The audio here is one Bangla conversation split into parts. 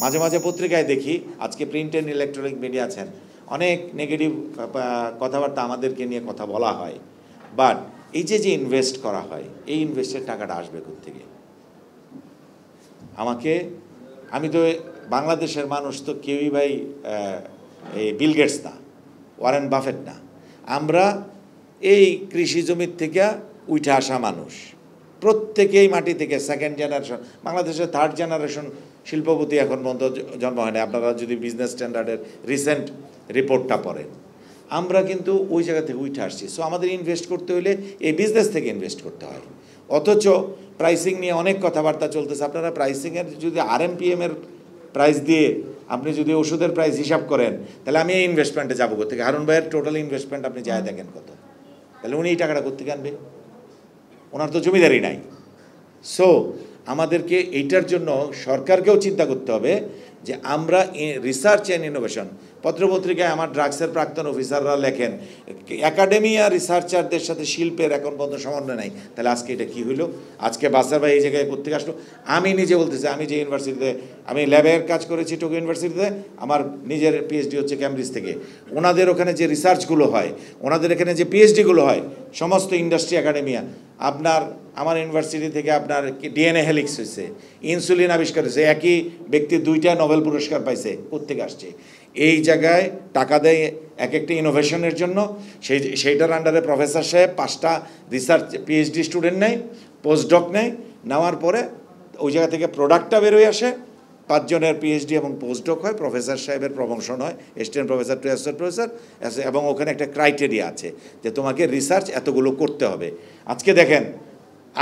মাঝে মাঝে পত্রিকায় দেখি, আজকে প্রিন্ট অ্যান্ড ইলেকট্রনিক মিডিয়া আছেন, অনেক নেগেটিভ কথাবার্তা আমাদেরকে নিয়ে কথা বলা হয়। বাট এই যে ইনভেস্ট করা হয়, এই ইনভেস্টের টাকাটা আসবে কোত্থেকে? আমি তো বাংলাদেশের মানুষ তো কেউই ভাই এই বিল গেটস না, ওয়ারেন বাফেট না। আমরা এই কৃষি জমির থেকে উঠে আসা মানুষ, প্রত্যেকেই মাটি থেকে সেকেন্ড জেনারেশন, বাংলাদেশের থার্ড জেনারেশন শিল্পপতি এখন পর্যন্ত জন্ম হয় না। আপনারা যদি বিজনেস স্ট্যান্ডার্ডের রিসেন্ট রিপোর্টটা পড়েন, আমরা কিন্তু ওই জায়গা থেকে উঠে আসছি। সো আমাদের ইনভেস্ট করতে হলে এই বিজনেস থেকে ইনভেস্ট করতে হয়। অথচ প্রাইসিং নিয়ে অনেক কথাবার্তা চলতেছে। আপনারা প্রাইসিংয়ের যদি RMPM-এর প্রাইস দিয়ে আপনি যদি ওষুধের প্রাইস হিসাব করেন, তাহলে আমি এই ইনভেস্টমেন্টে যাবো কোথেকে? হারুন ভাইয়ের টোটাল ইনভেস্টমেন্ট আপনি যায় দেখেন কত, তাহলে উনি এই টাকাটা কোথেকে আনবে? ওনার তো জমিদারি নাই। সো আমাদেরকে এইটার জন্য সরকারকেও চিন্তা করতে হবে যে আমরা রিসার্চ অ্যান্ড ইনোভেশন, পত্রপত্রিকায় আমার ড্রাগসের প্রাক্তন অফিসাররা লেখেন একাডেমি আর রিসার্চারদের সাথে শিল্পের এখন পর্যন্ত সমন্বয় নাই। তাহলে আজকে এটা কী হইলো? আজকে বাসার ভাই এই জায়গায় কোথেকে আসলো? আমি নিজে বলতেছি, আমি যে ইউনিভার্সিটিতে আমি ল্যাবের কাজ করেছি টোকিও ইউনিভার্সিটিতে, আমার নিজের পিএইচডি হচ্ছে ক্যামব্রিজ থেকে। ওনাদের ওখানে যে রিসার্চগুলো হয়, ওনাদের এখানে যে পিএইচডিগুলো হয়, সমস্ত ইন্ডাস্ট্রি একাডেমিয়া, আমার ইউনিভার্সিটি থেকে আপনার DNA হেলিক্স হয়েছে, ইনসুলিন আবিষ্কার হয়েছে, একই ব্যক্তি 2টা নোবেল পুরস্কার পাইছে। কোত্থেকে আসছে? এই জায়গায় টাকা দেয় এক একটা ইনোভেশনের জন্য, সেইটার আন্ডারে প্রফেসর সাহেব 5টা রিসার্চ PhD স্টুডেন্ট নেয়, পোস্টডক নেয়, নেওয়ার পরে ওই জায়গা থেকে প্রোডাক্টটা বেরোয় আসে, 5 জনের PhD এবং পোস্টডক হয়, প্রফেসর সাহেবের প্রমোশন হয়, assistant professor to associate professor, এবং ওখানে একটা ক্রাইটেরিয়া আছে যে তোমাকে রিসার্চ এতগুলো করতে হবে। আজকে দেখেন,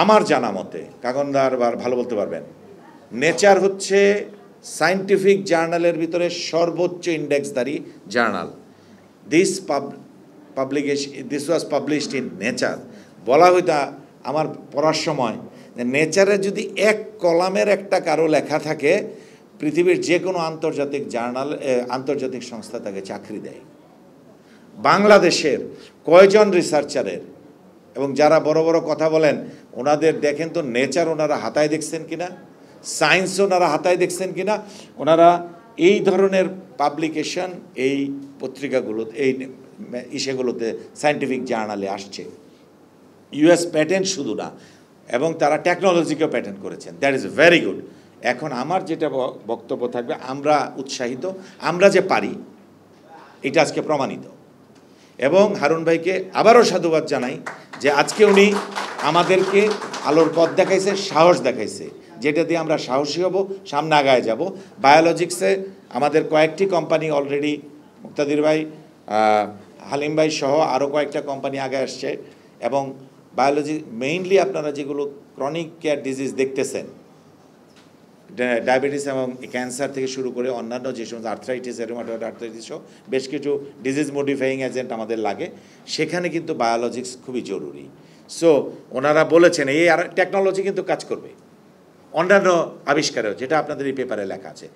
আমার জানা মতে কাকনদার ভালো বলতে পারবেন, নেচার হচ্ছে সায়েন্টিফিক জার্নালের ভিতরে সর্বোচ্চ ইন্ডেক্সধারী journal. This was published in Nature. বলা হইতা আমার পড়ার সময়, নেচারে যদি এক কলামের একটা কারো লেখা থাকে, পৃথিবীর যে কোনো আন্তর্জাতিক জার্নাল, আন্তর্জাতিক সংস্থা তাকে চাকরি দেয়। বাংলাদেশের কয়জন রিসার্চারের এবং যারা বড় বড় কথা বলেন, ওনাদের দেখেন তো নেচার ওনারা হাতায় দেখছেন কিনা, সায়েন্স ওনারা হাতায় দেখছেন কিনা, ওনারা এই ধরনের পাবলিকেশন এই পত্রিকাগুলোতে, এই ইসেগুলোতে, সায়েন্টিফিক জার্নালে আসছে। US প্যাটেন্ট শুধু না, এবং তারা টেকনোলজিকেও প্যাটেন্ট করেছেন। That is very good. এখন আমার যেটা বক্তব্য থাকবে, আমরা উৎসাহিত, আমরা যে পারি এটা আজকে প্রমাণিত। এবং হারুন ভাইকে আবারও সাধুবাদ জানাই যে আজকে উনি আমাদেরকে আলোর পথ দেখাইছে, সাহস দেখাইছে, যেটা দিয়ে আমরা সাহসী হব, সামনে আগায় যাব। বায়োলজিক্সে আমাদের কয়েকটি কোম্পানি অলরেডি, মুক্তাদির ভাই, হালিম ভাই সহ আরও কয়েকটা কোম্পানি আগে আসছে। এবং বায়োলজি মেইনলি আপনারা যেগুলো ক্রনিক কেয়ার ডিজিজ দেখতেছেন, ডায়াবেটিস এবং ক্যান্সার থেকে শুরু করে অন্যান্য যে সমস্ত আর্থ্রাইটিস, রিউমাটয়েড আর্থ্রাইটিস সহ বেশ কিছু ডিজিজ মডিফাইং এজেন্ট আমাদের লাগে, সেখানে কিন্তু বায়োলজিক্স খুবই জরুরি। সো ওনারা বলেছেন এই টেকনোলজি কিন্তু কাজ করবে, অন্যান্য আবিষ্কারেও, যেটা আপনাদের এই পেপারে লেখা আছে।